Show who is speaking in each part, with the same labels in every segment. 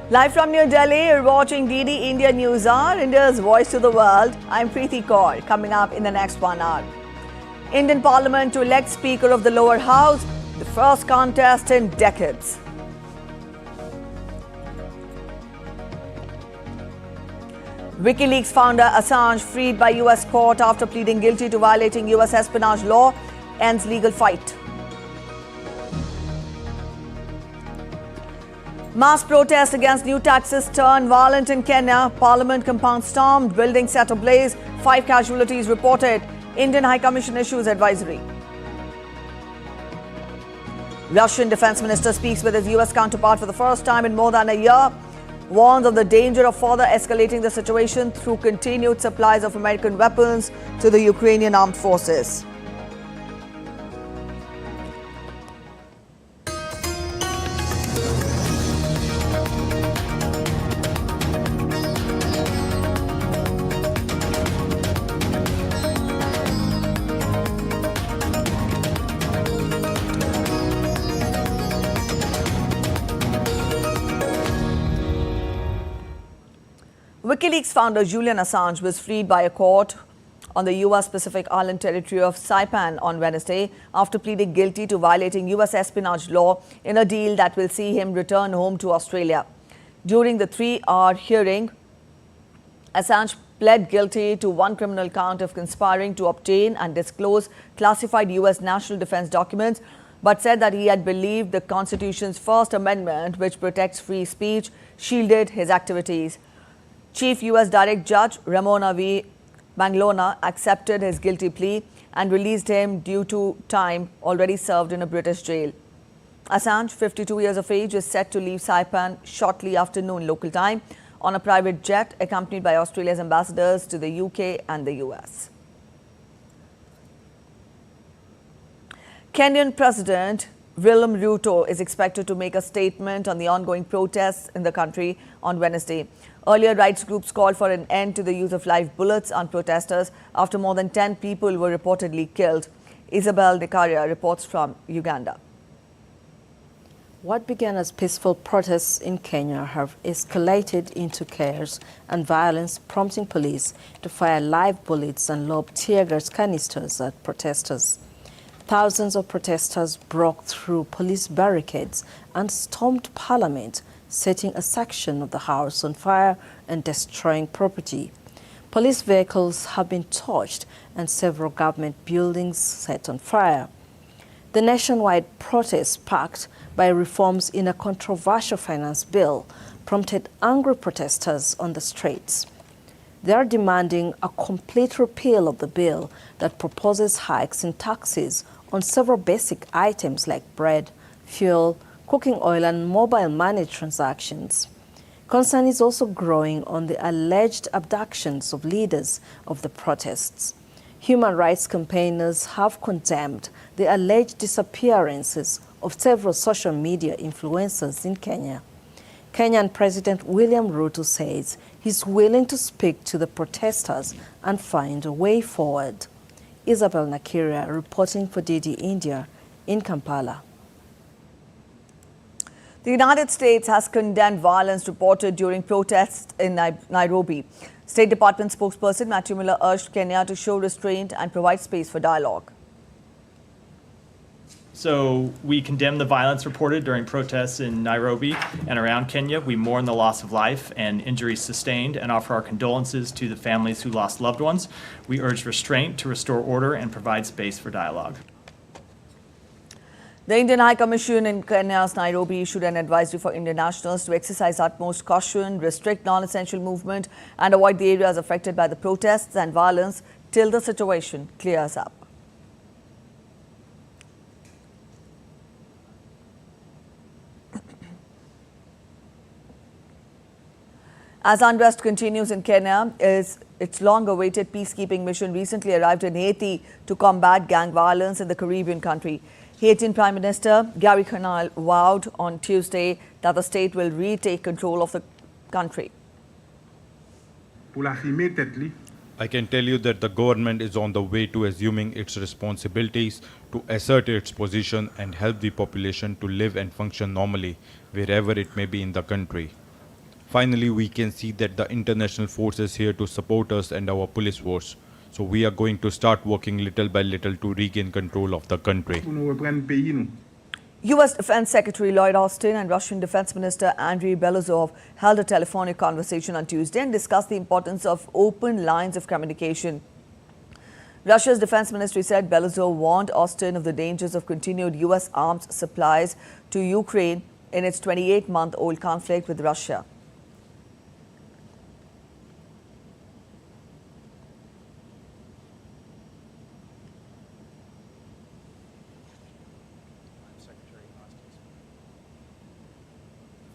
Speaker 1: Live from New Delhi, you're watching DD India News Hour, India's voice to the world. I'm Preeti Kaur. Coming up in the next 1 hour. Indian Parliament to elect Speaker of the lower house, the first contest in decades. WikiLeaks founder Assange freed by US court after pleading guilty to violating US espionage law, ends legal fight. Mass protest against new taxes turn violent in Kenya. Parliament compound stormed, buildings set ablaze, 5 casualties reported. Indian High Commission issues advisory. Russian Defense Minister speaks with his US counterpart for the first time in more than a year. Warns of the danger of further escalating the situation through continued supplies of American weapons to the Ukrainian armed forces. WikiLeaks founder Julian Assange was freed by a court on the US Pacific Island territory of Saipan on Wednesday after pleading guilty to violating US espionage law in a deal that will see him return home to Australia. During the 3-hour hearing, Assange pled guilty to 1 criminal count of conspiring to obtain and disclose classified US national defense documents, but said that he had believed the Constitution's First Amendment, which protects free speech, shielded his activities. Chief U.S. Direct Judge Ramona V. Manglona accepted his guilty plea and released him due to time already served in a British jail. Assange, 52 years of age, is set to leave Saipan shortly after noon local time on a private jet accompanied by Australia's ambassadors to the UK and the US. Kenyan President William Ruto is expected to make a statement on the ongoing protests in the country on Wednesday. Earlier, rights groups called for an end to the use of live bullets on protesters after more than 10 people were reportedly killed. Isabel Dekaria reports from Uganda.
Speaker 2: What began as peaceful protests in Kenya have escalated into chaos and violence, prompting police to fire live bullets and lob tear gas canisters at protesters. Thousands of protesters broke through police barricades and stormed Parliament, setting a section of the House on fire and destroying property. Police vehicles have been torched and several government buildings set on fire. The nationwide protest, sparked by reforms in a controversial finance bill, prompted angry protesters on the streets. They are demanding a complete repeal of the bill that proposes hikes in taxes on several basic items like bread, fuel, cooking oil, and mobile money transactions. Concern is also growing on the alleged abductions of leaders of the protests. Human rights campaigners have condemned the alleged disappearances of several social media influencers in Kenya. Kenyan President William Ruto says he's willing to speak to the protesters and find a way forward. Isabel Nakiria reporting for DD India in Kampala.
Speaker 1: The United States has condemned violence reported during protests in Nairobi. State Department spokesperson Matthew Miller urged Kenya to show restraint and provide space for dialogue.
Speaker 3: So we condemn the violence reported during protests in Nairobi and around Kenya. We mourn the loss of life and injuries sustained and offer our condolences to the families who lost loved ones. We urge restraint to restore order and provide space for dialogue.
Speaker 1: The Indian High Commission in Kenya's Nairobi issued an advisory for Indian nationals to exercise utmost caution, restrict non-essential movement, and avoid the areas affected by the protests and violence till the situation clears up. As unrest continues in Kenya, its long-awaited peacekeeping mission recently arrived in Haiti to combat gang violence in the Caribbean country. Haitian Prime Minister Gary Conille vowed on Tuesday that the state will retake control of the country.
Speaker 4: I can tell you that the government is on the way to assuming its responsibilities to assert its position and help the population to live and function normally wherever it may be in the country. Finally, we can see that the international force is here to support us and our police force. So we are going to start working little by little to regain control of the country.
Speaker 1: U.S. Defense Secretary Lloyd Austin and Russian Defense Minister Andrei Belozov held a telephonic conversation on Tuesday and discussed the importance of open lines of communication. Russia's defense ministry said Belozov warned Austin of the dangers of continued U.S. arms supplies to Ukraine in its 28-month-old conflict with Russia.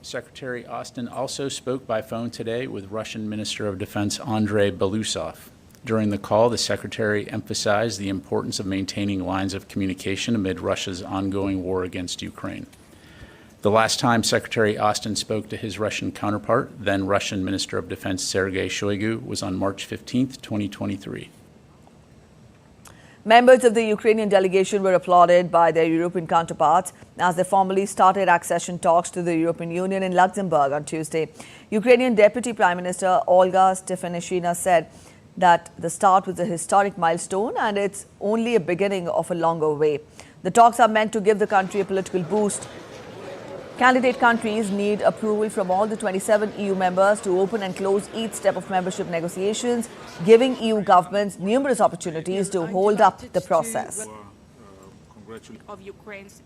Speaker 5: Secretary Austin also spoke by phone today with Russian Minister of Defense Andrei Belozov. During the call, the Secretary emphasized the importance of maintaining lines of communication amid Russia's ongoing war against Ukraine. The last time Secretary Austin spoke to his Russian counterpart, then Russian Minister of Defense Sergei Shoigu, was on March 15, 2023.
Speaker 1: Members of the Ukrainian delegation were applauded by their European counterparts as they formally started accession talks to the European Union in Luxembourg on Tuesday. Ukrainian Deputy Prime Minister Olga Stefanishina said that the start was a historic milestone and it's only a beginning of a longer way. The talks are meant to give the country a political boost. Candidate countries need approval from all the 27 EU members to open and close each step of membership negotiations, giving EU governments numerous opportunities to hold up the process.
Speaker 6: Of Ukraine's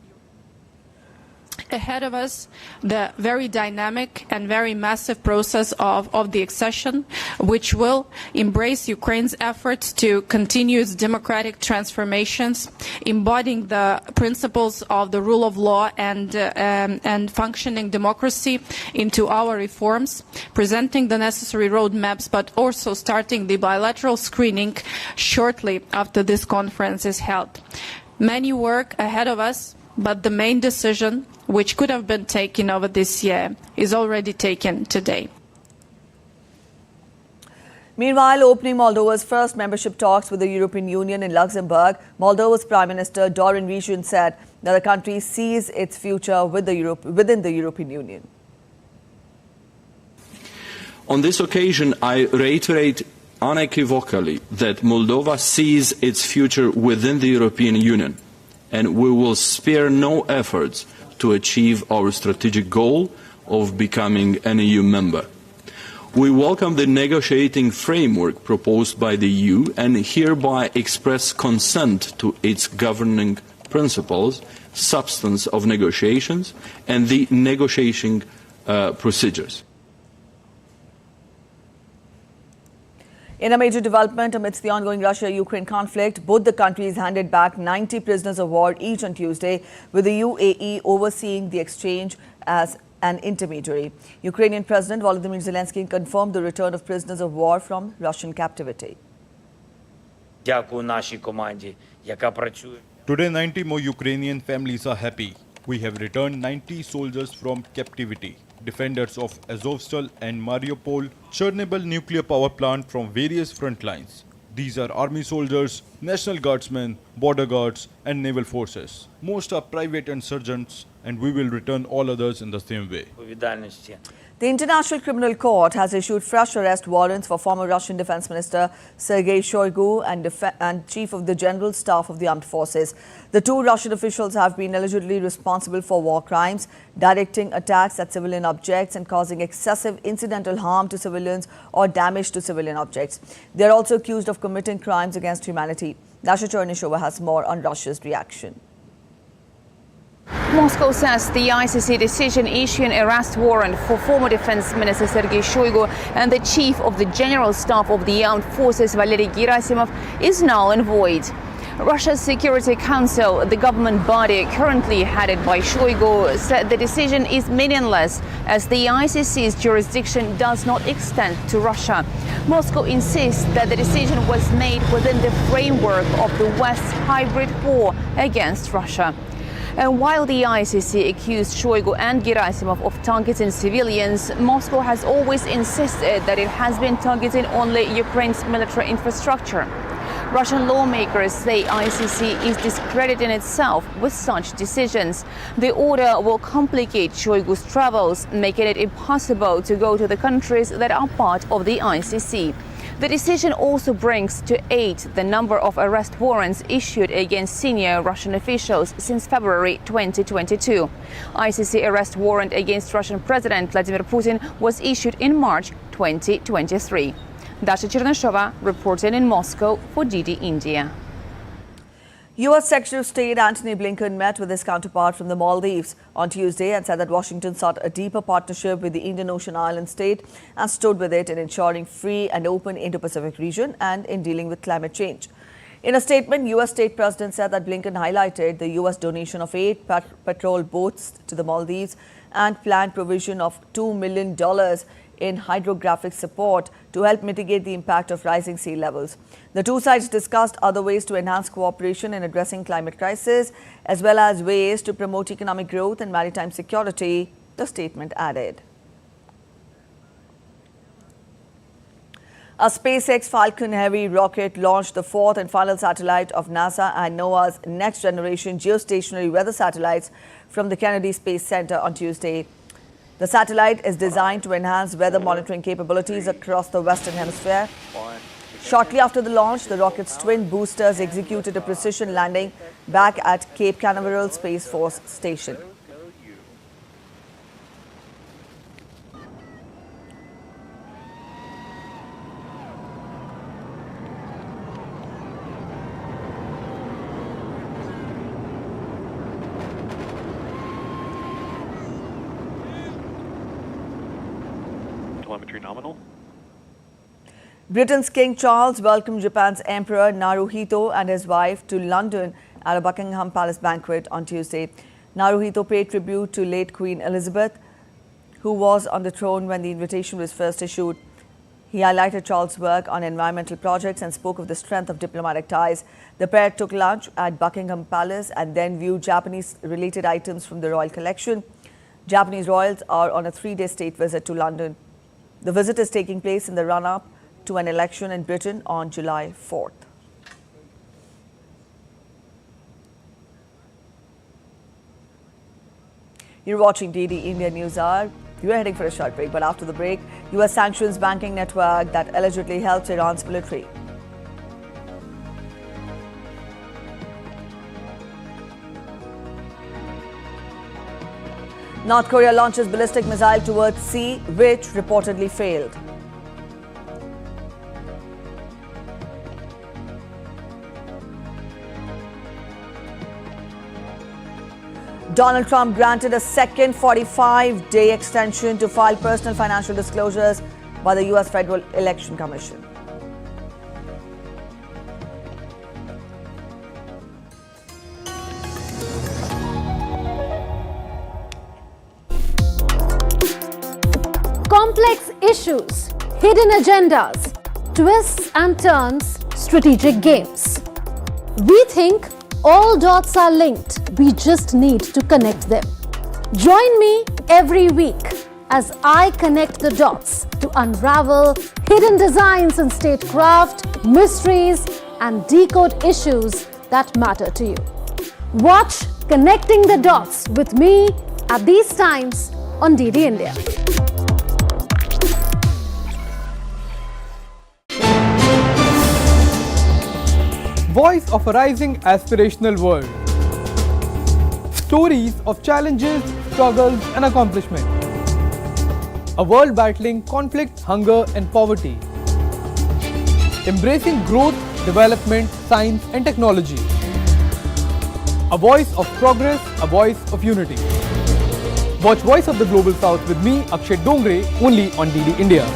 Speaker 6: ahead of us, the very dynamic and very massive process of the accession, which will embrace Ukraine's efforts to continue its democratic transformations, embodying the principles of the rule of law and functioning democracy into our reforms, presenting the necessary roadmaps, but also starting the bilateral screening shortly after this conference is held. Many work ahead of us, but the main decision, which could have been taken over this year, is already taken today.
Speaker 1: Meanwhile, opening Moldova's first membership talks with the European Union in Luxembourg, Moldova's Prime Minister Doordarshan said that the country sees its future within the European Union.
Speaker 7: On this occasion, I reiterate unequivocally that Moldova sees its future within the European Union, and we will spare no efforts to achieve our strategic goal of becoming an EU member. We welcome the negotiating framework proposed by the EU and hereby express consent to its governing principles, substance of negotiations, and the negotiating procedures.
Speaker 1: In a major development amidst the ongoing Russia-Ukraine conflict, both the countries handed back 90 prisoners of war each on Tuesday, with the UAE overseeing the exchange as an intermediary. Ukrainian President Volodymyr Zelensky confirmed the return of prisoners of war from Russian captivity.
Speaker 4: Today, 90 more Ukrainian families are happy. We have returned 90 soldiers from captivity. Defenders of Azovstal and Mariupol, Chernobyl nuclear power plant from various front lines. These are army soldiers, national guardsmen, border guards and naval forces. Most are private and sergeants, and we will return all others in the same way.
Speaker 1: The International Criminal Court has issued fresh arrest warrants for former Russian Defense Minister Sergei Shoigu and Chief of the General Staff of the Armed Forces. The two Russian officials have been allegedly responsible for war crimes, directing attacks at civilian objects and causing excessive incidental harm to civilians or damage to civilian objects. They are also accused of committing crimes against humanity. Dasha Chernishova has more on Russia's reaction.
Speaker 8: Moscow says the ICC decision issuing arrest warrant for former Defense Minister Sergei Shoigu and the Chief of the General Staff of the Armed Forces Valery Gerasimov is null and void. Russia's Security Council, the government body currently headed by Shoigu, said the decision is meaningless as the ICC's jurisdiction does not extend to Russia. Moscow insists that the decision was made within the framework of the West's hybrid war against Russia. And while the ICC accused Shoigu and Gerasimov of targeting civilians, Moscow has always insisted that it has been targeting only Ukraine's military infrastructure. Russian lawmakers say ICC is discrediting itself with such decisions. The order will complicate Shoigu's travels, making it impossible to go to the countries that are part of the ICC. The decision also brings to 8 the number of arrest warrants issued against senior Russian officials since February 2022. ICC arrest warrant against Russian President Vladimir Putin was issued in March 2023. Dasha Chernyshova reported in Moscow for DD India.
Speaker 1: U.S. Secretary of State Antony Blinken met with his counterpart from the Maldives on Tuesday and said that Washington sought a deeper partnership with the Indian Ocean island state and stood with it in ensuring free and open Indo-Pacific region and in dealing with climate change. In a statement, U.S. State President said that Blinken highlighted the U.S. donation of 8 patrol boats to the Maldives and planned provision of $2 million in hydrographic support to help mitigate the impact of rising sea levels. The two sides discussed other ways to enhance cooperation in addressing climate crisis, as well as ways to promote economic growth and maritime security, the statement added. A SpaceX Falcon Heavy rocket launched the 4th and final satellite of NASA and NOAA's next-generation geostationary weather satellites from the Kennedy Space Center on Tuesday. The satellite is designed to enhance weather monitoring capabilities across the Western Hemisphere. Shortly after the launch, the rocket's twin boosters executed a precision landing back at Cape Canaveral Space Force Station.
Speaker 9: Telemetry nominal.
Speaker 1: Britain's King Charles welcomed Japan's Emperor Naruhito and his wife to London at a Buckingham Palace banquet on Tuesday. Naruhito paid tribute to late Queen Elizabeth, who was on the throne when the invitation was first issued. He highlighted Charles' work on environmental projects and spoke of the strength of diplomatic ties. The pair took lunch at Buckingham Palace and then viewed Japanese-related items from the royal collection. Japanese royals are on a 3-day state visit to London. The visit is taking place in the run-up to an election in Britain on July 4th. You're watching DD India News Hour. We're heading for a short break, but after the break, US sanctions banking network that allegedly helps Iran's military. North Korea launches ballistic missile towards sea, which reportedly failed. Donald Trump granted a second 45-day extension to file personal financial disclosures by the U.S. Federal Election Commission.
Speaker 10: Complex issues, hidden agendas, twists and turns, strategic games. We think all dots are linked. We just need to connect them. Join me every week as I connect the dots to unravel hidden designs in statecraft, mysteries, and decode issues that matter to you. Watch Connecting the Dots with me at these times on DD India.
Speaker 11: Voice of a rising aspirational world. Stories of challenges, struggles and accomplishment. A world battling conflict, hunger and poverty. Embracing growth, development, science and technology. A voice of progress, a voice of unity. Watch Voice of the Global South with me, Akshay Dongre, only on DD India.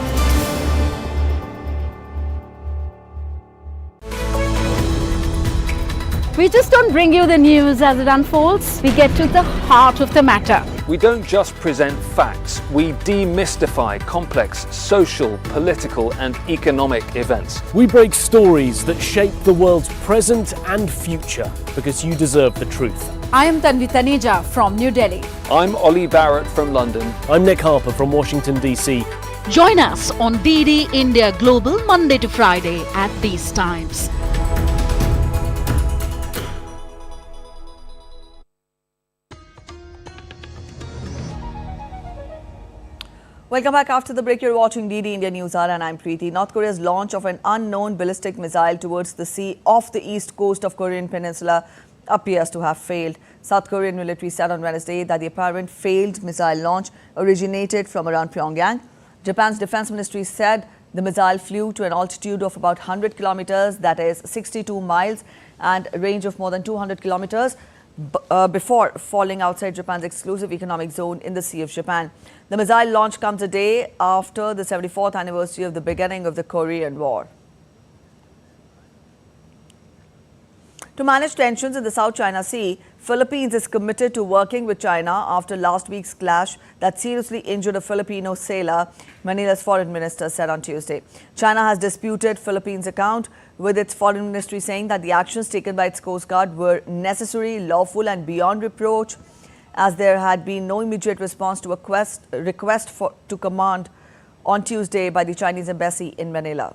Speaker 10: We just don't bring you the news as it unfolds. We get to the heart of the matter.
Speaker 12: We don't just present facts, we demystify complex social, political and economic events.
Speaker 13: We break stories that shape the world's present and future because you deserve the truth.
Speaker 10: I am Tanvi Taneja from New Delhi.
Speaker 12: I'm Ollie Barrett from London.
Speaker 13: I'm Nick Harper from Washington, D.C.
Speaker 14: Join us on DD India Global Monday to Friday at these times.
Speaker 1: Welcome back. After the break, you're watching DD India News Hour and I'm Preeti. North Korea's launch of an unknown ballistic missile towards the sea off the east coast of Korean peninsula appears to have failed. South Korean military said on Wednesday that the apparent failed missile launch originated from around Pyongyang. Japan's defense ministry said the missile flew to an altitude of about 100 kilometers, that is 62 miles, and a range of more than 200 kilometers before falling outside Japan's exclusive economic zone in the Sea of Japan. The missile launch comes a day after the 74th anniversary of the beginning of the Korean War. To manage tensions in the South China Sea, Philippines is committed to working with China after last week's clash that seriously injured a Filipino sailor, Manila's foreign minister said on Tuesday. China has disputed Philippines' account, with its foreign ministry saying that the actions taken by its Coast Guard were necessary, lawful and beyond reproach, as there had been no immediate response to a request to command on Tuesday by the Chinese embassy in Manila.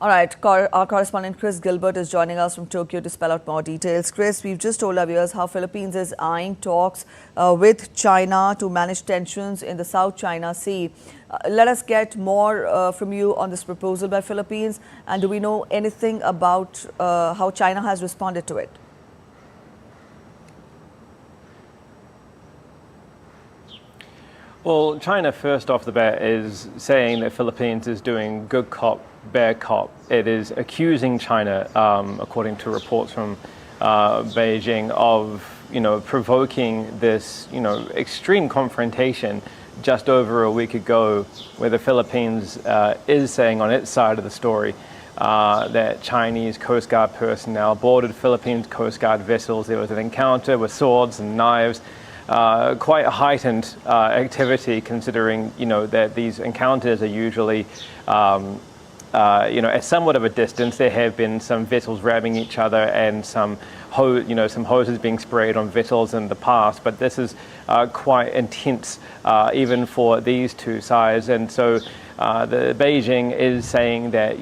Speaker 1: All right, our correspondent Chris Gilbert is joining us from Tokyo to spell out more details. Chris, we've just told our viewers how Philippines is eyeing talks with China to manage tensions in the South China Sea. Let us get more from you on this proposal by Philippines, and do we know anything about how China has responded to it?
Speaker 14: Well, China, first off the bat, is saying that Philippines is doing good cop, bad cop. It is accusing China, according to reports from Beijing, of provoking this extreme confrontation just over a week ago, where the Philippines is saying on its side of the story that Chinese Coast Guard personnel boarded Philippines Coast Guard vessels. There was an encounter with swords and knives. Quite heightened activity, considering that these encounters are usually at somewhat of a distance. There have been some vessels ramming each other and some hoses being sprayed on vessels in the past, but this is quite intense even for these two sides. And so the Beijing is saying that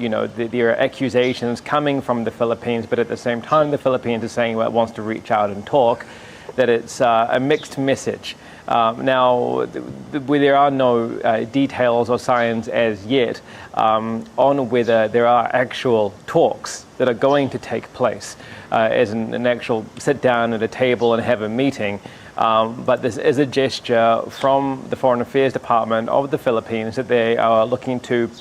Speaker 14: there are accusations coming from the Philippines, but at the same time the Philippines is saying it wants to reach out and talk, that it's a mixed message. Now, there are no details or signs as yet on whether there are actual talks that are going to take place, as an actual sit down at a table and have a meeting. But this is a gesture from the Foreign Affairs Department of the Philippines that they are looking to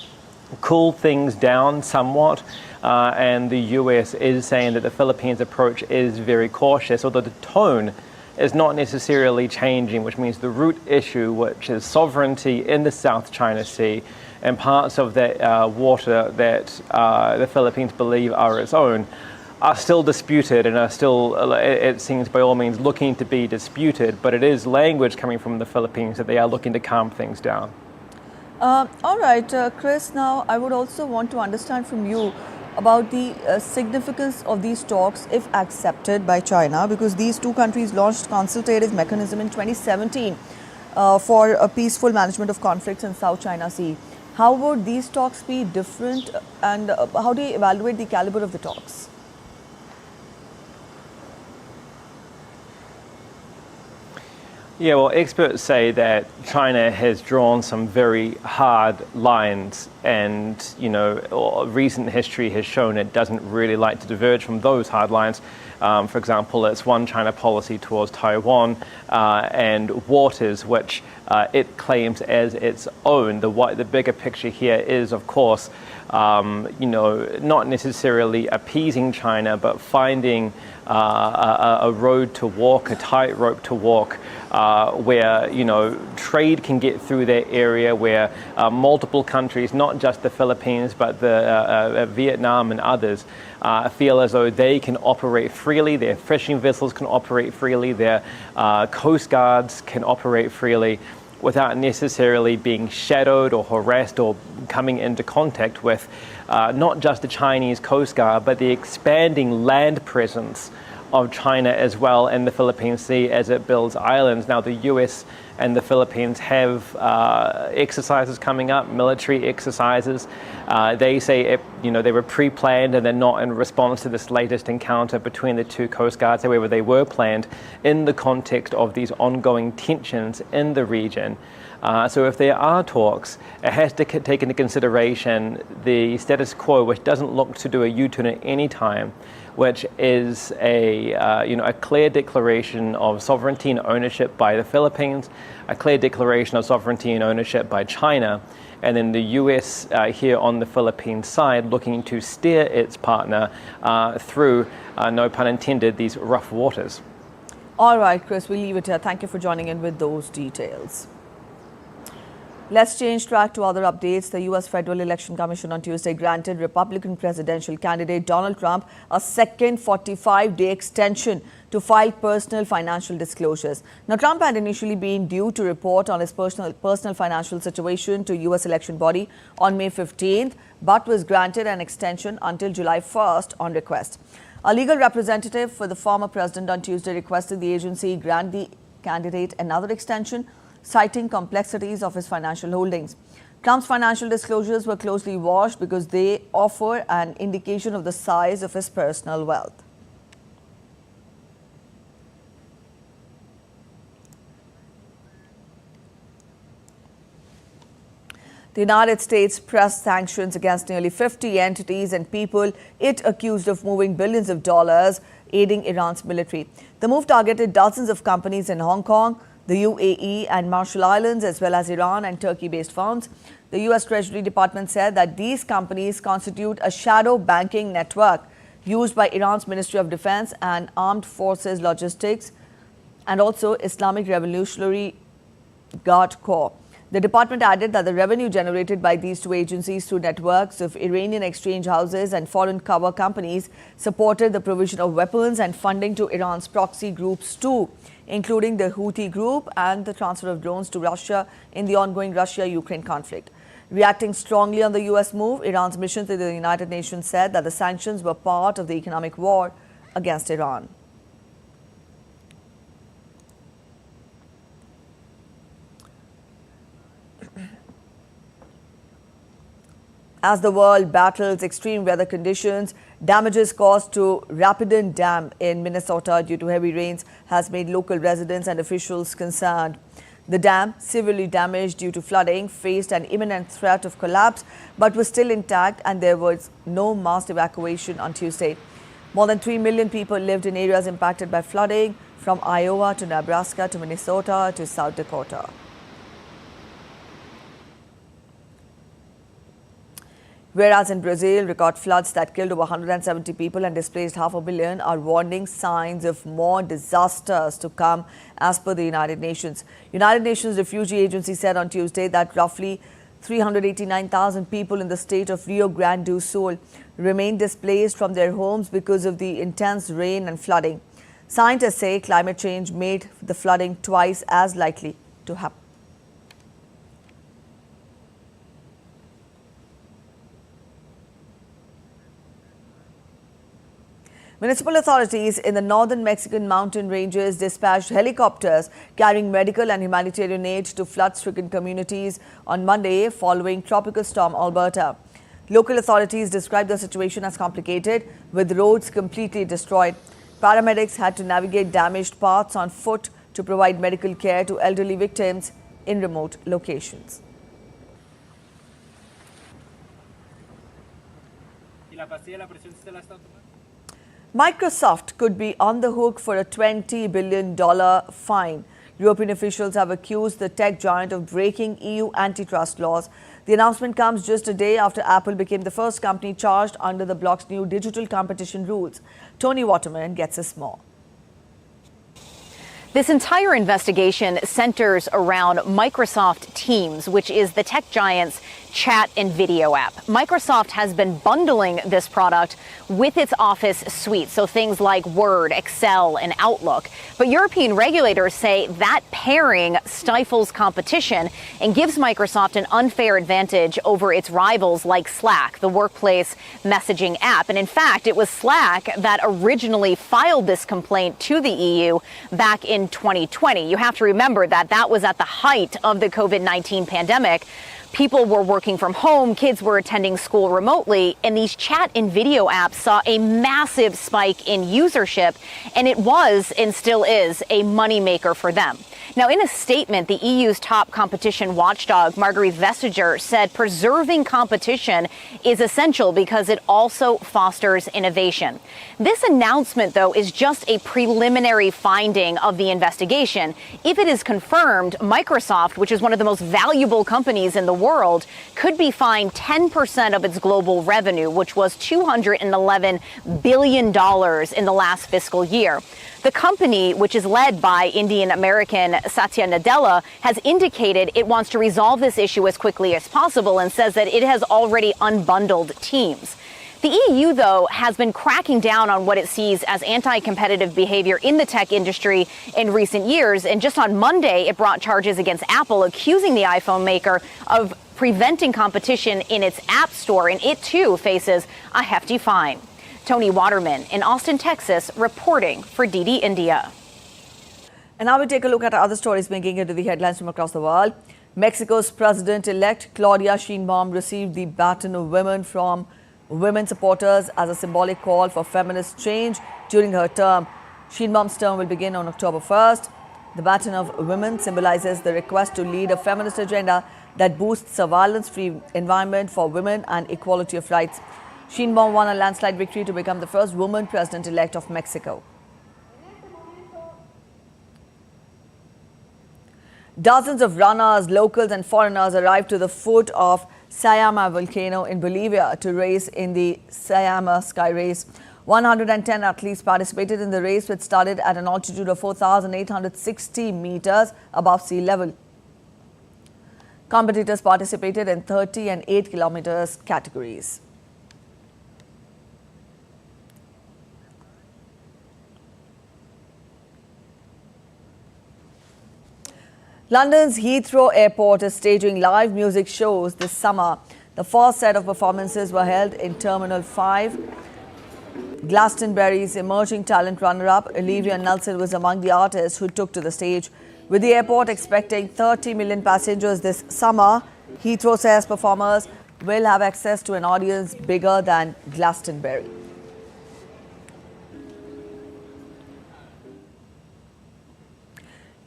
Speaker 14: cool things down somewhat. And the US is saying that the Philippines' approach is very cautious, although the tone is not necessarily changing, which means the root issue, which is sovereignty in the South China Sea and parts of that water that the Philippines believe are its own, are still disputed and are still, it seems by all means, looking to be disputed. But it is language coming from the Philippines that they are looking to calm things down.
Speaker 1: All right, Chris, now I would also want to understand from you about the significance of these talks if accepted by China, because these two countries launched consultative mechanism in 2017 for a peaceful management of conflicts in South China Sea. How would these talks be different, and how do you evaluate the caliber of the talks?
Speaker 14: Yeah, well, experts say that China has drawn some very hard lines, and recent history has shown it doesn't really like to diverge from those hard lines. For example, its one China policy towards Taiwan and waters, which it claims as its own. The bigger picture here is, of course, not necessarily appeasing China, but finding a road to walk, a tightrope to walk, where trade can get through that area, where multiple countries, not just the Philippines but the Vietnam and others, feel as though they can operate freely. Their fishing vessels can operate freely. Their coast guards can operate freely, without necessarily being shadowed or harassed or coming into contact with not just the Chinese Coast Guard, but the expanding land presence of China as well in the Philippine Sea as it builds islands. Now, the US and the Philippines have exercises coming up, military exercises. They say they were pre-planned and they're not in response to this latest encounter between the two coast guards. However, they were planned in the context of these ongoing tensions in the region. So if there are talks, it has to take into consideration the status quo, which doesn't look to do a U-turn at any time, which is a clear declaration of sovereignty and ownership by the Philippines, a clear declaration of sovereignty and ownership by China, and then the US here on the Philippine side looking to steer its partner through, no pun intended, these rough waters.
Speaker 1: All right, Chris, we'll leave it here. Thank you for joining in with those details. Let's change track to other updates. The U.S. Federal Election Commission on Tuesday granted Republican presidential candidate Donald Trump a second 45-day extension to file personal financial disclosures. Now, Trump had initially been due to report on his personal financial situation to U.S. election body on May 15th, but was granted an extension until July 1st on request. A legal representative for the former president on Tuesday requested the agency grant the candidate another extension, citing complexities of his financial holdings. Trump's financial disclosures were closely watched because they offer an indication of the size of his personal wealth. The United States pressed sanctions against nearly 50 entities and people it accused of moving billions of dollars aiding Iran's military. The move targeted dozens of companies in Hong Kong, the UAE and Marshall Islands, as well as Iran and Turkey-based firms. The U.S. Treasury Department said that these companies constitute a shadow banking network used by Iran's Ministry of Defense and Armed Forces Logistics and also Islamic Revolutionary Guard Corps. The department added that the revenue generated by these two agencies through networks of Iranian exchange houses and foreign cover companies supported the provision of weapons and funding to Iran's proxy groups too, including the Houthi group and the transfer of drones to Russia in the ongoing Russia-Ukraine conflict. Reacting strongly on the U.S. move, Iran's mission to the United Nations said that the sanctions were part of the economic war against Iran. As the world battles extreme weather conditions, damages caused to Rapidan Dam in Minnesota due to heavy rains has made local residents and officials concerned. The dam, severely damaged due to flooding, faced an imminent threat of collapse but was still intact, and there was no mass evacuation on Tuesday. More than 3 million people lived in areas impacted by flooding, from Iowa to Nebraska to Minnesota to South Dakota. Whereas in Brazil, record floods that killed over 170 people and displaced 500,000 are warning signs of more disasters to come, as per the United Nations. United Nations Refugee Agency said on Tuesday that roughly 389,000 people in the state of Rio Grande do Sul remain displaced from their homes because of the intense rain and flooding. Scientists say climate change made the flooding twice as likely to happen. Municipal authorities in the northern Mexican mountain ranges dispatched helicopters carrying medical and humanitarian aid to flood-stricken communities on Monday following Tropical Storm Alberta. Local authorities described the situation as complicated, with roads completely destroyed. Paramedics had to navigate damaged paths on foot to provide medical care to elderly victims in remote locations. Microsoft could be on the hook for a $20 billion fine. European officials have accused the tech giant of breaking EU antitrust laws. The announcement comes just a day after Apple became the first company charged under the bloc's new digital competition rules. Tony Waterman gets us more.
Speaker 15: This entire investigation centers around Microsoft Teams, which is the tech giant's chat and video app. Microsoft has been bundling this product with its Office suite, so things like Word, Excel, and Outlook. But European regulators say that pairing stifles competition and gives Microsoft an unfair advantage over its rivals like Slack, the workplace messaging app. And in fact, it was Slack that originally filed this complaint to the EU back in 2020. You have to remember that that was at the height of the COVID-19 pandemic. People were working from home, kids were attending school remotely, and these chat and video apps saw a massive spike in usership, and it was and still is a moneymaker for them. Now, in a statement, the EU's top competition watchdog, Marguerite Vestager, said preserving competition is essential because it also fosters innovation. This announcement, though, is just a preliminary finding of the investigation. If it is confirmed, Microsoft, which is one of the most valuable companies in the world, could be fined 10% of its global revenue, which was $211 billion in the last fiscal year. The company, which is led by Indian-American Satya Nadella, has indicated it wants to resolve this issue as quickly as possible and says that it has already unbundled teams. The EU, though, has been cracking down on what it sees as anti-competitive behavior in the tech industry in recent years. And just on Monday, it brought charges against Apple, accusing the iPhone maker of preventing competition in its app store. And it, too, faces a hefty fine. Tony Waterman in Austin, Texas, reporting for DD India.
Speaker 1: And now we take a look at other stories making it to the headlines from across the world. Mexico's president-elect Claudia Sheinbaum received the baton of women from women supporters as a symbolic call for feminist change during her term. Sheinbaum's term will begin on October 1st. The baton of women symbolizes the request to lead a feminist agenda that boosts a violence-free environment for women and equality of rights. Sheinbaum won a landslide victory to become the first woman president-elect of Mexico. Dozens of runners, locals and foreigners arrived to the foot of Sayama volcano in Bolivia to race in the Sayama Sky Race. 110 athletes participated in the race, which started at an altitude of 4,860 meters above sea level. Competitors participated in 30 and 8 kilometers categories. London's Heathrow Airport is staging live music shows this summer. The first set of performances were held in Terminal 5. Glastonbury's emerging talent runner-up, Olivia Nelson, was among the artists who took to the stage. With the airport expecting 30 million passengers this summer, Heathrow says performers will have access to an audience bigger than Glastonbury.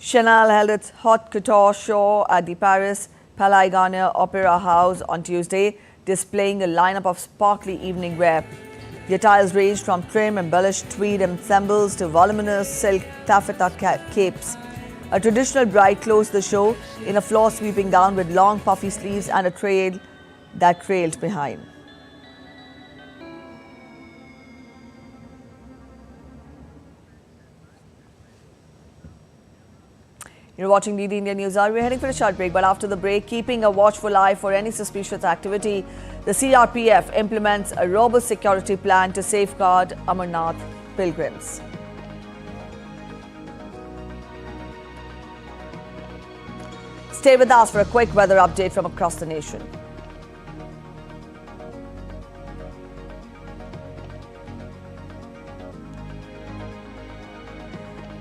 Speaker 1: Chanel held its haute couture show at the Paris Palais Garnier Opera House on Tuesday, displaying a lineup of sparkly evening wear. The attires ranged from trim, embellished tweed ensembles to voluminous silk taffeta capes. A traditional bride closed the show in a floor-sweeping gown with long puffy sleeves and a trail that trailed behind. You're watching DD India News Hour. We're heading for a short break, but after the break, keeping a watchful eye for any suspicious activity, the CRPF implements a robust security plan to safeguard Amarnath pilgrims. Stay with us for a quick weather update from across the nation.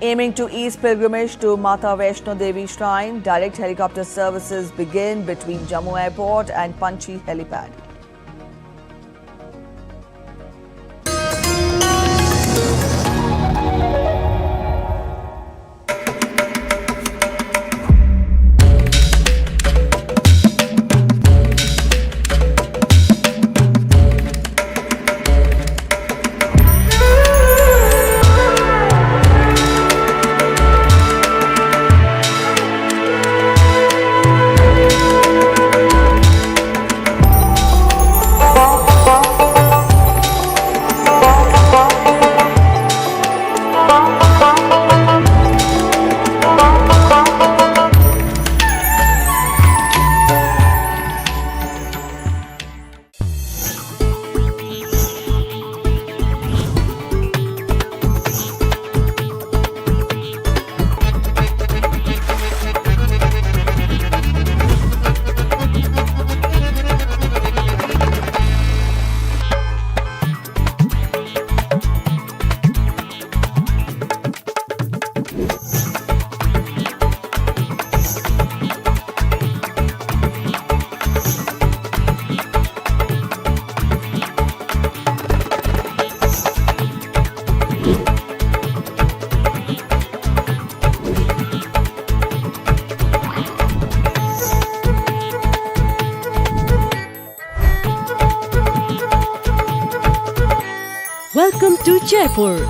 Speaker 1: Aiming to ease pilgrimage to Mata Vaishno Devi Shrine, direct helicopter services begin between Jammu Airport and Panchi Helipad.
Speaker 16: Jaipur.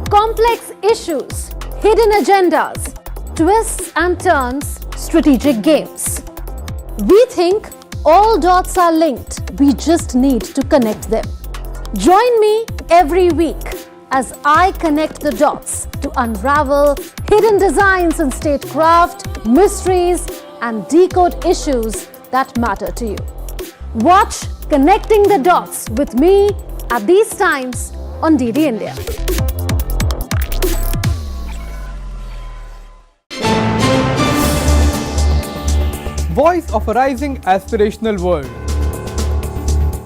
Speaker 10: Complex issues, hidden agendas, twists and turns, strategic games. We think all dots are linked. We just need to connect them. Join me every week as I connect the dots to unravel hidden designs in statecraft, mysteries, and decode issues that matter to you. Watch Connecting the Dots with me at these times on DD India.
Speaker 11: Voice of a rising aspirational world.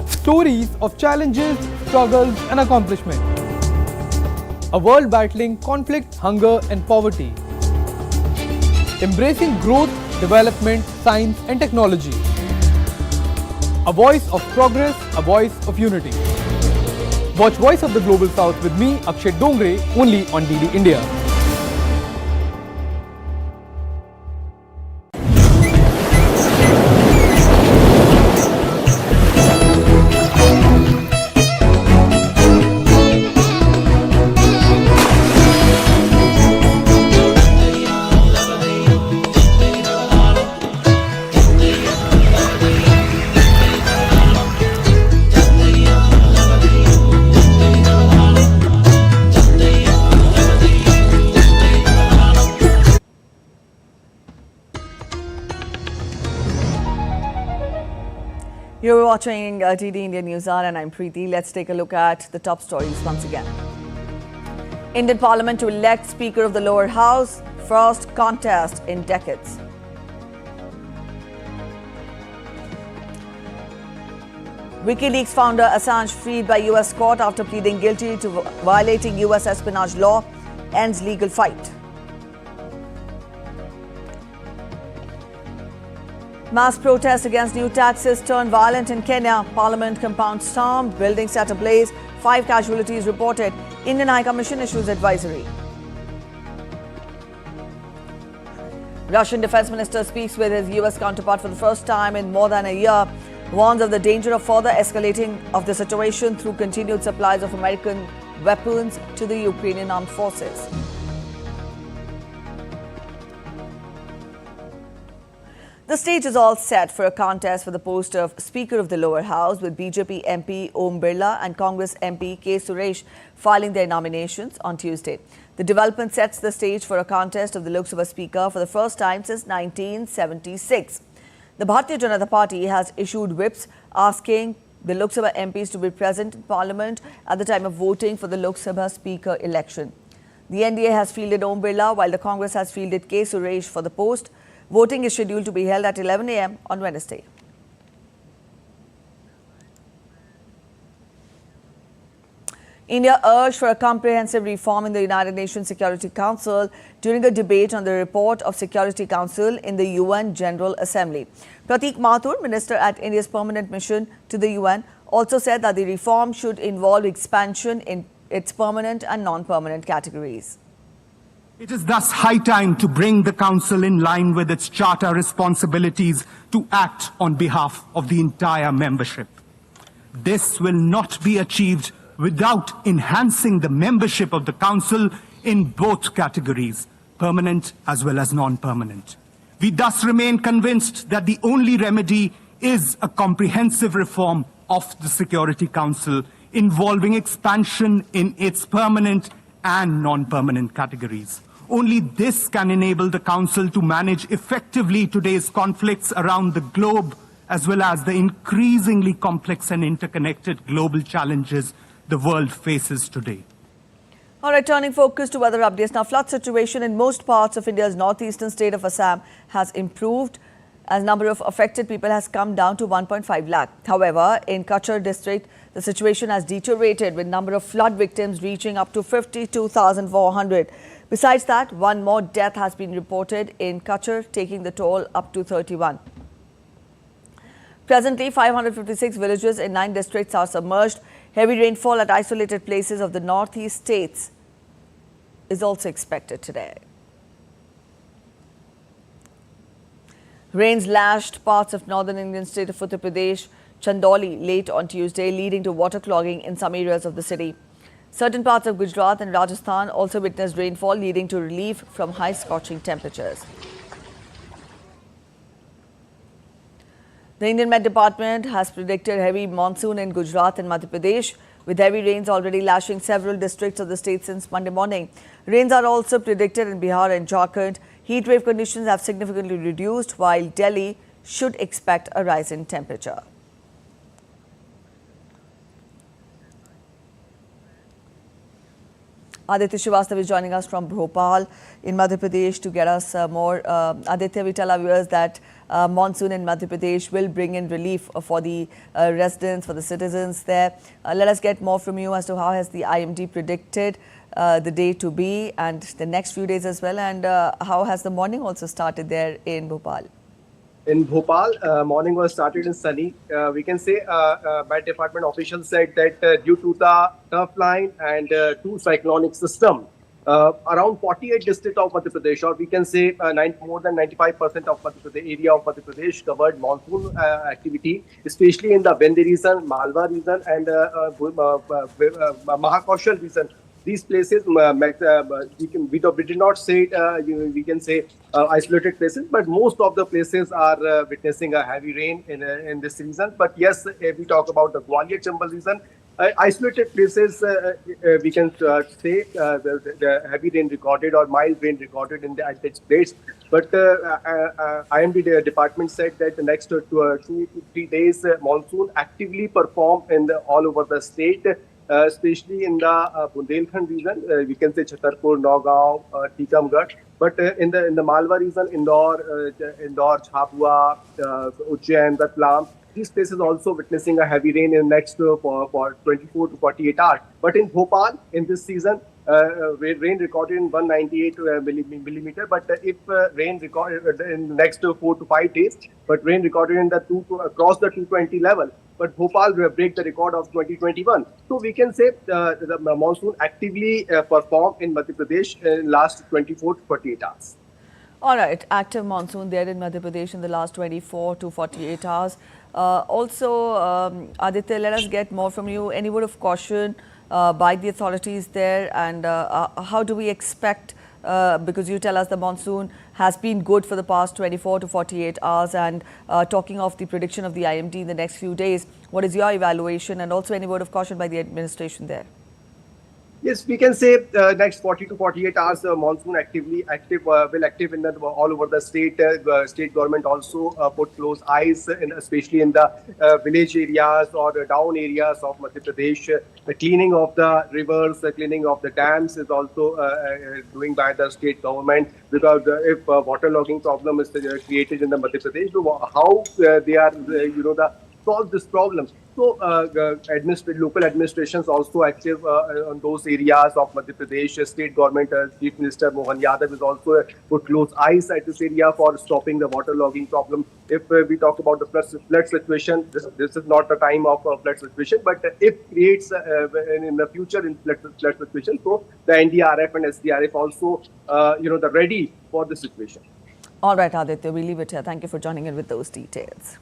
Speaker 11: Stories of challenges, struggles, and accomplishment. A world battling conflict, hunger, and poverty. Embracing growth, development, science, and technology. A voice of progress, a voice of unity. Watch Voice of the Global South with me, Akshay Dongre, only on DD India.
Speaker 1: You're watching DD India News Hour and I'm Preeti. Let's take a look at the top stories once again. Indian Parliament to elect Speaker of the lower house, first contest in decades. WikiLeaks founder Assange freed by US court after pleading guilty to violating US espionage law, ends legal fight. Mass protests against new taxes turned violent in Kenya. Parliament compound stormed, buildings set ablaze, 5 casualties reported. Indian High Commission issues advisory. Russian Defense Minister speaks with his US counterpart for the first time in more than a year, warns of the danger of further escalating of the situation through continued supplies of American weapons to the Ukrainian armed forces. The stage is all set for a contest for the post of Speaker of the lower house, with BJP MP Om Birla and Congress MP K. Suresh filing their nominations on Tuesday. The development sets the stage for a contest of the Lok Sabha Speaker for the first time since 1976. The Bharatiya Janata Party has issued whips asking the Lok Sabha MPs to be present in Parliament at the time of voting for the Lok Sabha Speaker election. The NDA has fielded Om Birla, while the Congress has fielded K. Suresh for the post. Voting is scheduled to be held at 11 a.m. on Wednesday. India urged for a comprehensive reform in the United Nations Security Council during a debate on the report of Security Council in the UN General Assembly. Pratik Mathur, Minister at India's permanent mission to the UN, also said that the reform should involve expansion in its permanent and non-permanent categories.
Speaker 17: It is thus high time to bring the Council in line with its charter responsibilities to act on behalf of the entire membership. This will not be achieved without enhancing the membership of the Council in both categories, permanent as well as non-permanent. We thus remain convinced that the only remedy is a comprehensive reform of the Security Council involving expansion in its permanent and non-permanent categories. Only this can enable the Council to manage effectively today's conflicts around the globe, as well as the increasingly complex and interconnected global challenges the world faces today.
Speaker 1: All right, turning focus to weather updates. Now, flood situation in most parts of India's northeastern state of Assam has improved as number of affected people has come down to 1.5 lakh. However, in Kachar district, the situation has deteriorated, with number of flood victims reaching up to 52,400. Besides that, one more death has been reported in Kachar, taking the toll up to 31. Presently, 556 villages in 9 districts are submerged. Heavy rainfall at isolated places of the northeast states is also expected today. Rains lashed parts of northern Indian state of Uttar Pradesh, Chandauli late on Tuesday, leading to water clogging in some areas of the city. Certain parts of Gujarat and Rajasthan also witnessed rainfall, leading to relief from high scorching temperatures. The Indian Met Department has predicted heavy monsoon in Gujarat and Madhya Pradesh, with heavy rains already lashing several districts of the state since Monday morning. Rains are also predicted in Bihar and Jharkhand. Heat wave conditions have significantly reduced, while Delhi should expect a rise in temperature. Aditya Srivastava is joining us from Bhopal in Madhya Pradesh to get us more. Aditya, we tell our viewers that monsoon in Madhya Pradesh will bring in relief for the residents, for the citizens there. Let us get more from you as to how has the IMD predicted the day to be and the next few days as well, and how has the morning also started there in Bhopal?
Speaker 16: In Bhopal, morning was started in sunny. We can say Met Department officials said that due to the turf line and two cyclonic system, around 48 districts of Madhya Pradesh, or we can say more than 95% of the area of Madhya Pradesh covered monsoon activity, especially in the Bindi region, Malwa region and Mahakaushal region. These places, we did not say, we can say isolated places, but most of the places are witnessing a heavy rain in this season. But yes, if we talk about the Gwalior Chambal region, isolated places, we can say the heavy rain recorded or mild rain recorded in the states. But IMD department said that the next 2 to 3 days, monsoon actively perform in all over the state. Especially in the Bundelkhand region, we can say Chhatarpur, Nagaon, Tikamgarh. But in the Malwa region, Indore, Chhabua, Ujjain, Ratlam, these places also witnessing a heavy rain in the next for 24 to 48 hours. But in Bhopal, in this season, rain recorded in 198 millimeter. But if rain recorded in the next 4 to 5 days, but rain recorded in the across the 220 level. But Bhopal will break the record of 2021. So we can say the monsoon actively performed in Madhya Pradesh in last 24 to 48 hours.
Speaker 1: All right, active monsoon there in Madhya Pradesh in the last 24 to 48 hours. Aditya, let us get more from you. Any word of caution by the authorities there, and how do we expect, because you tell us the monsoon has been good for the past 24 to 48 hours, and talking of the prediction of the IMD in the next few days, what is your evaluation, and also any word of caution by the administration there?
Speaker 16: Yes, we can say next 40 to 48 hours, monsoon will active in all over the state. State government also put close eyes, especially in the village areas or the down areas of Madhya Pradesh. The cleaning of the rivers, the cleaning of the dams is also doing by the state government, because if waterlogging problem is created in the Madhya Pradesh, so how they are, solve this problem. So local administrations also active on those areas of Madhya Pradesh. State government, Chief Minister Mohan Yadav is also put close eyes at this area for stopping the waterlogging problem. If we talk about the flood situation, this is not the time of flood situation, but if creates in the future in flood situation, so the NDRF and SDRF also, they're ready for the situation.
Speaker 1: All right, Aditya, we leave it here. Thank you for joining in with those details.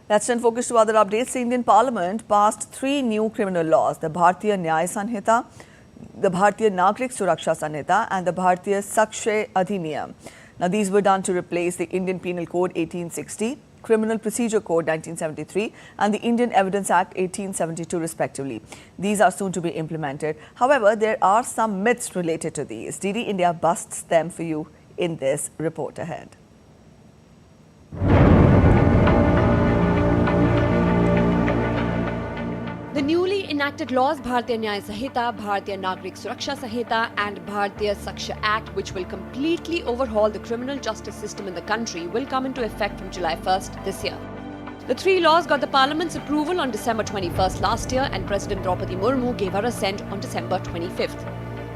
Speaker 1: Let's turn focus to other updates. The Indian Parliament passed 3 new criminal laws: the Bharatiya Nyaya Sanhita, the Bharatiya Nagrik Suraksha Sanhita, and the Bharatiya Sakshay Adhiniyam. Now, these were done to replace the Indian Penal Code 1860, Criminal Procedure Code 1973, and the Indian Evidence Act 1872, respectively. These are soon to be implemented. However, there are some myths related to these. DD India busts them for you in this report ahead.
Speaker 18: The newly enacted laws Bharatiya Nyaya Sanhita, Bharatiya Nagrik Suraksha Sanhita and Bharatiya Sakshay Act, which will completely overhaul the criminal justice system in the country, will come into effect from July 1st this year. The 3 laws got the Parliament's approval on December 21st last year, and President Draupadi Murmu gave her assent on December 25th.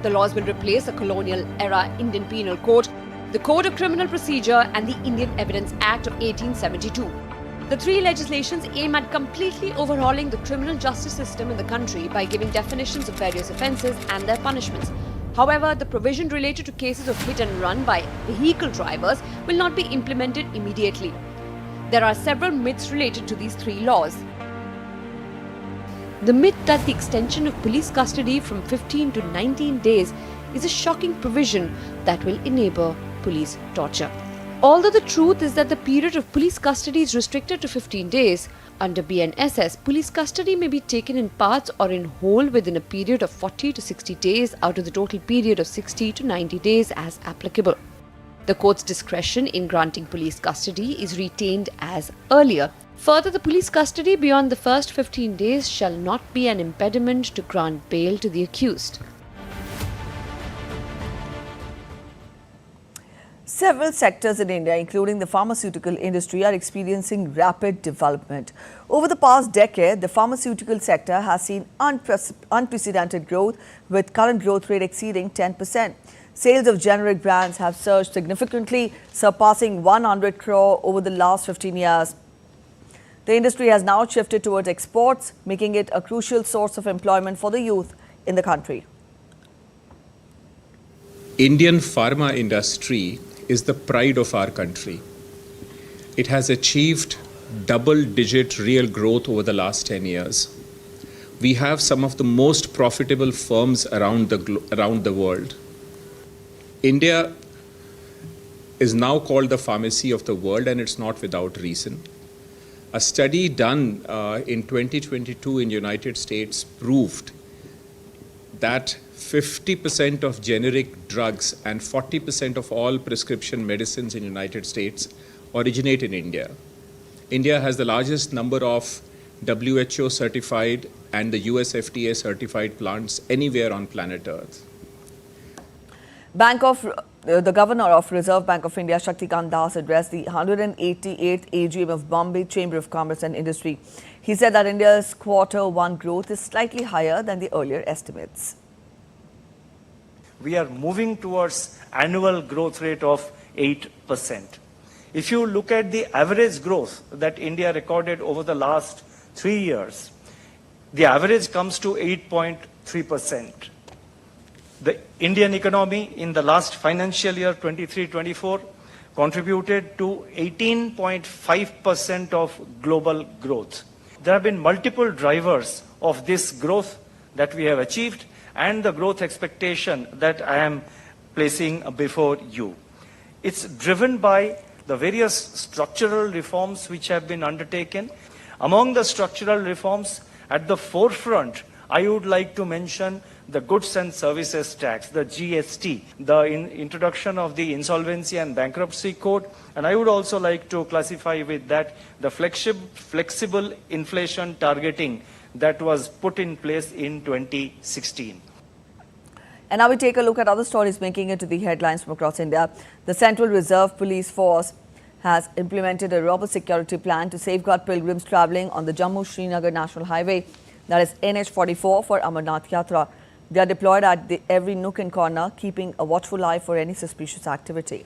Speaker 18: The laws will replace the colonial-era Indian Penal Code, the Code of Criminal Procedure and the Indian Evidence Act of 1872. The 3 legislations aim at completely overhauling the criminal justice system in the country by giving definitions of various offences and their punishments. However, the provision related to cases of hit and run by vehicle drivers will not be implemented immediately. There are several myths related to these three laws. The myth that the extension of police custody from 15 to 19 days is a shocking provision that will enable police torture. Although the truth is that the period of police custody is restricted to 15 days, under BNSS, police custody may be taken in parts or in whole within a period of 40 to 60 days out of the total period of 60 to 90 days as applicable. The court's discretion in granting police custody is retained as earlier. Further, the police custody beyond the first 15 days shall not be an impediment to grant bail to the accused.
Speaker 1: Several sectors in India, including the pharmaceutical industry, are experiencing rapid development. Over the past decade, the pharmaceutical sector has seen unprecedented growth, with current growth rate exceeding 10%. Sales of generic brands have surged significantly, surpassing 100 crore over the last 15 years. The industry has now shifted towards exports, making it a crucial source of employment for the youth in the country.
Speaker 19: Indian pharma industry is the pride of our country. It has achieved double-digit real growth over the last 10 years. We have some of the most profitable firms around the world. India is now called the pharmacy of the world, and it's not without reason. A study done in 2022 in the United States proved that 50% of generic drugs and 40% of all prescription medicines in the United States originate in India. India has the largest number of WHO certified and the US FDA certified plants anywhere on planet Earth.
Speaker 1: The Governor of Reserve Bank of India, Shaktikant Das, addressed the 188th AGM of Bombay Chamber of Commerce and Industry. He said that India's Q1 growth is slightly higher than the earlier estimates.
Speaker 20: We are moving towards annual growth rate of 8%. If you look at the average growth that India recorded over the last 3 years, the average comes to 8.3%. The Indian economy in the last financial year 23-24 contributed to 18.5% of global growth. There have been multiple drivers of this growth that we have achieved and the growth expectation that I am placing before you. It's driven by the various structural reforms which have been undertaken. Among the structural reforms, at the forefront, I would like to mention the Goods and Services Tax, the GST, the introduction of the Insolvency and Bankruptcy Code, and I would also like to classify with that the flexible inflation targeting that was put in place in 2016.
Speaker 1: And now we take a look at other stories making it to the headlines from across India. The Central Reserve Police Force has implemented a robust security plan to safeguard pilgrims travelling on the Jammu-Srinagar National Highway, that is NH44 for Amarnath Yatra. They are deployed at every nook and corner, keeping a watchful eye for any suspicious activity.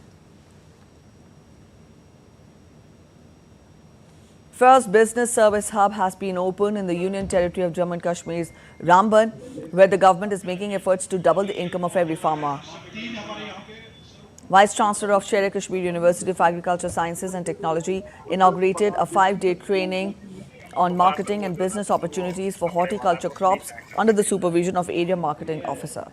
Speaker 1: First business service hub has been opened in the Union Territory of Jammu and Kashmir's Ramban, where the government is making efforts to double the income of every farmer. Vice Chancellor of Sher Kashmir University of Agriculture Sciences and Technology inaugurated a 5-day training on marketing and business opportunities for horticulture crops under the supervision of Area Marketing Officer.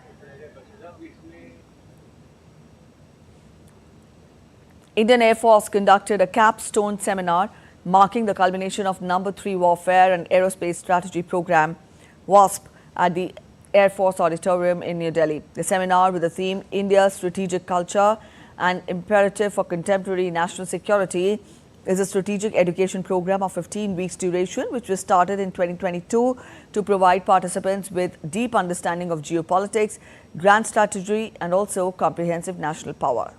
Speaker 1: Indian Air Force conducted a capstone seminar marking the culmination of No. 3 Warfare and Aerospace Strategy Program, WASP, at the Air Force Auditorium in New Delhi. The seminar, with the theme India's Strategic Culture and Imperative for Contemporary National Security, is a strategic education program of 15 weeks duration, which was started in 2022 to provide participants with deep understanding of geopolitics, grand strategy, and also comprehensive national power.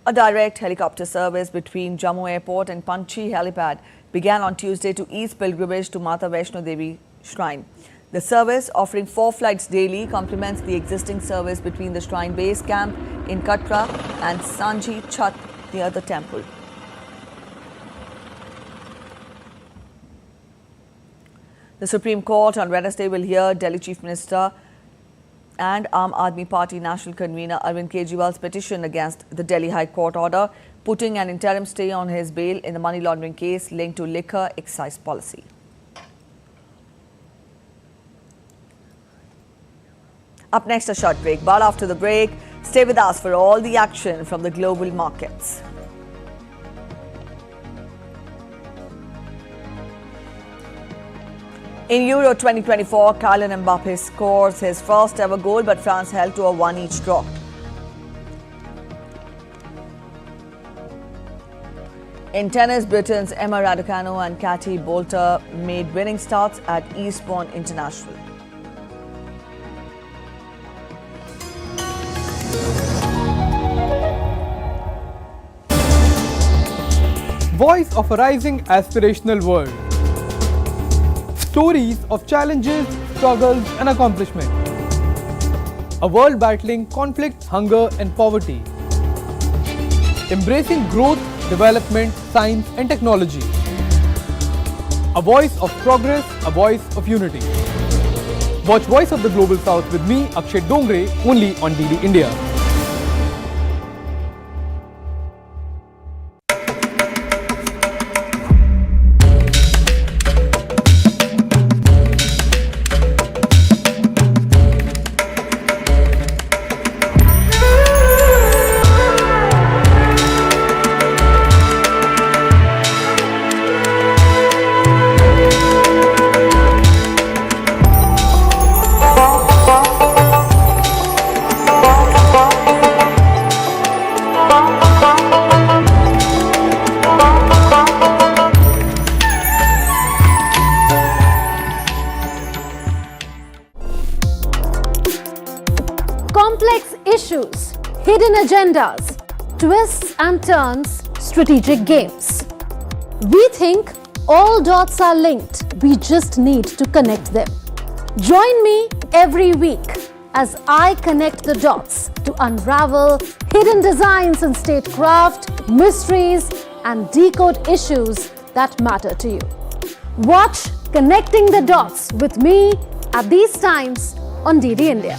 Speaker 1: A direct helicopter service between Jammu Airport and Panchi Helipad began on Tuesday to ease pilgrimage to Mata Vaishno Devi Shrine. The service, offering 4 flights daily, complements the existing service between the shrine base camp in Katra and Sanji Chat near the temple. The Supreme Court on Wednesday will hear Delhi Chief Minister and Aam Aadmi Party National Convener Arvind Kejriwal's petition against the Delhi High Court order, putting an interim stay on his bail in the money laundering case linked to liquor excise policy. Up next, a short break. But after the break, stay with us for all the action from the global markets. In Euro 2024, Kylian Mbappe scores his first ever goal, but France held to a 1-each draw. In tennis, Britain's Emma Raducanu and Katie Boulter made winning starts at Eastbourne International.
Speaker 11: Voice of a rising aspirational world. Stories of challenges, struggles and accomplishment. A world battling conflict, hunger and poverty. Embracing growth, development, science and technology. A voice of progress, a voice of unity. Watch Voice of the Global South with me, Akshay Dongre, only on DD India.
Speaker 10: Complex issues, hidden agendas, twists and turns, strategic games. We think all dots are linked, we just need to connect them. Join me every week as I connect the dots to unravel hidden designs in statecraft, mysteries and decode issues that matter to you. Watch Connecting the Dots with me at these times on DD India.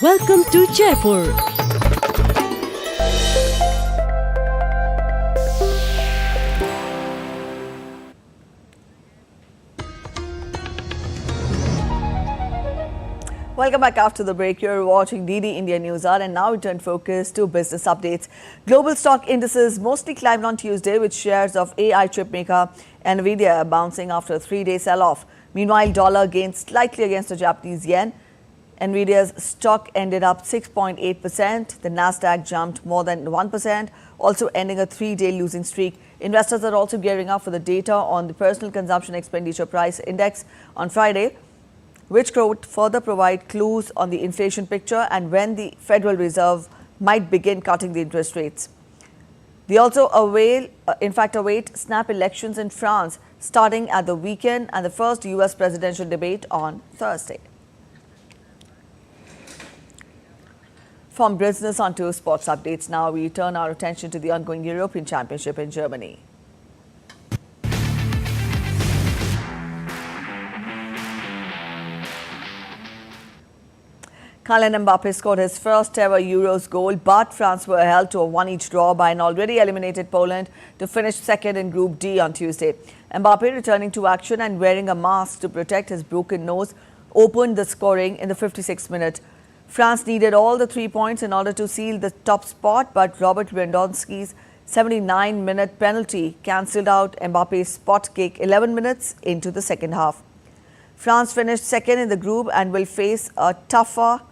Speaker 21: Welcome to Jaipur.
Speaker 1: Welcome back after the break. You're watching DD India News Hour, and now we turn focus to business updates. Global stock indices mostly climbed on Tuesday, with shares of AI chip maker Nvidia bouncing after a 3-day sell-off. Meanwhile, dollar gained slightly against the Japanese yen. Nvidia's stock ended up 6.8%. The Nasdaq jumped more than 1%, also ending a 3-day losing streak. Investors are also gearing up for the data on the personal consumption expenditure price index on Friday, which could further provide clues on the inflation picture and when the Federal Reserve might begin cutting the interest rates. They also await snap elections in France starting at the weekend and the first US presidential debate on Thursday. From business on to sports updates now, we turn our attention to the ongoing European Championship in Germany. Kylian Mbappe scored his first ever Euros goal, but France were held to a 1-each draw by an already eliminated Poland to finish second in Group D on Tuesday. Mbappe, returning to action and wearing a mask to protect his broken nose, opened the scoring in the 56th minute. France needed all the 3 points in order to seal the top spot, but Robert Lewandowski's 79-minute penalty cancelled out Mbappe's spot kick 11 minutes into the second half. France finished second in the group and will face a tougher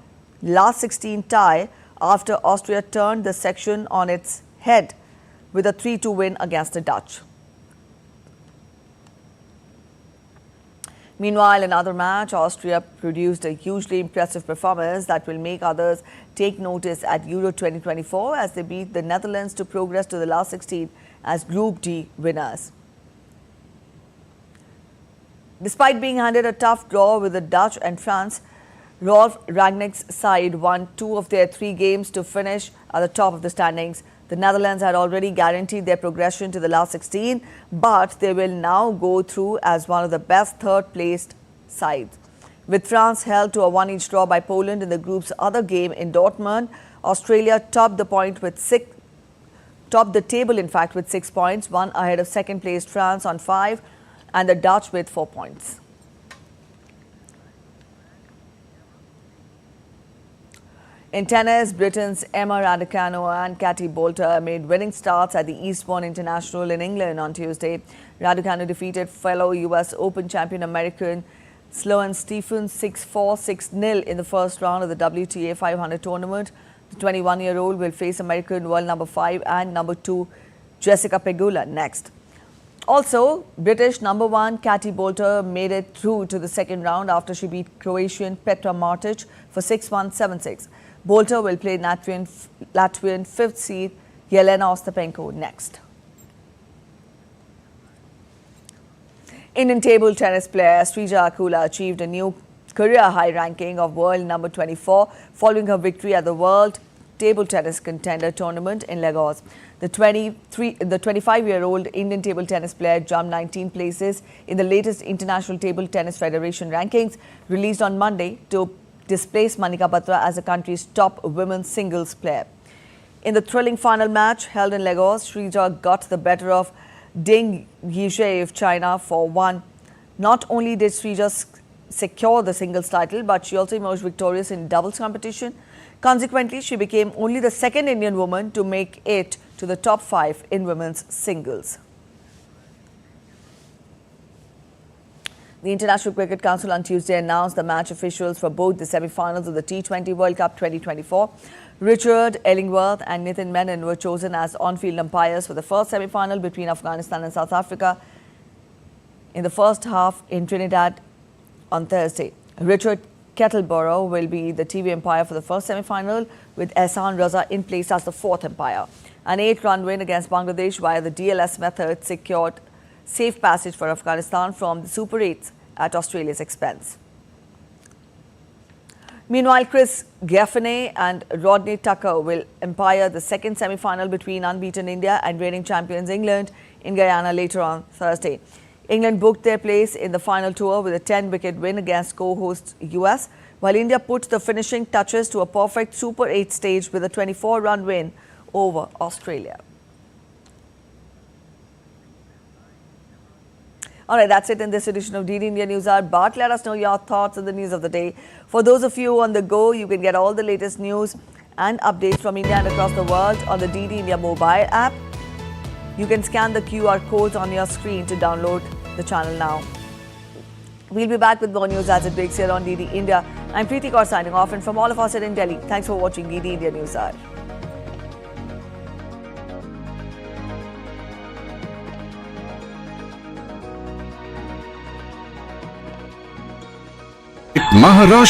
Speaker 1: last 16 tie after Austria turned the section on its head with a 3-2 win against the Dutch. Meanwhile, in another match, Austria produced a hugely impressive performance that will make others take notice at Euro 2024 as they beat the Netherlands to progress to the last 16 as Group D winners. Despite being handed a tough draw with the Dutch and France, Rolf Rangnick's side won 2 of their 3 games to finish at the top of the standings. The Netherlands had already guaranteed their progression to the last 16, but they will now go through as one of the best third-placed sides. With France held to a 1-each draw by Poland in the group's other game in Dortmund, Australia topped the table with 6 points, one ahead of second-placed France on 5, and the Dutch with 4 points. In tennis, Britain's Emma Raducanu and Katie Boulter made winning starts at the Eastbourne International in England on Tuesday. Raducanu defeated fellow US Open champion American Sloane Stephens 6-4, 6-0 in the first round of the WTA 500 tournament. The 21-year-old will face American world number 5 and number 2 Jessica Pegula next. Also, British number 1 Katie Boulter made it through to the second round after she beat Croatian Petra Martic for 6-1, 7-6. Boulter will play Latvian 5th seed Jelena Ostapenko next. Indian table tennis player Srija Akula achieved a new career high ranking of world number 24 following her victory at the World Table Tennis Contender Tournament in Lagos. The 25-year-old Indian table tennis player jumped 19 places in the latest International Table Tennis Federation rankings released on Monday to displaced Manika Batra as the country's top women's singles player. In the thrilling final match held in Lagos, Srija got the better of Ding Yizhe of China for 1. Not only did Srija secure the singles title, but she also emerged victorious in doubles competition. Consequently, she became only the second Indian woman to make it to the top 5 in women's singles. The International Cricket Council on Tuesday announced the match officials for both the semi-finals of the T20 World Cup 2024. Richard Ellingworth and Nitin Menon were chosen as on-field umpires for the first semi-final between Afghanistan and South Africa in the first half in Trinidad on Thursday. Richard Kettleborough will be the TV umpire for the first semi-final, with Ehsan Raza in place as the 4th umpire. An 8-run win against Bangladesh via the DLS method secured safe passage for Afghanistan from the Super 8s at Australia's expense. Meanwhile, Chris Gaffney and Rodney Tucker will umpire the second semi-final between unbeaten India and reigning champions England in Guyana later on Thursday. England booked their place in the final tour with a 10-wicket win against co-hosts US, while India put the finishing touches to a perfect Super 8 stage with a 24-run win over Australia. All right, that's it in this edition of DD India News Hour. But let us know your thoughts on the news of the day. For those of you on the go, you can get all the latest news and updates from India and across the world on the DD India mobile app. You can scan the QR codes on your screen to download the channel now. We'll be back with more news as it breaks here on DD India. I'm Preeti Kaur signing off, and from all of us in Delhi, thanks for watching DD India News Hour.
Speaker 2: Maharashtra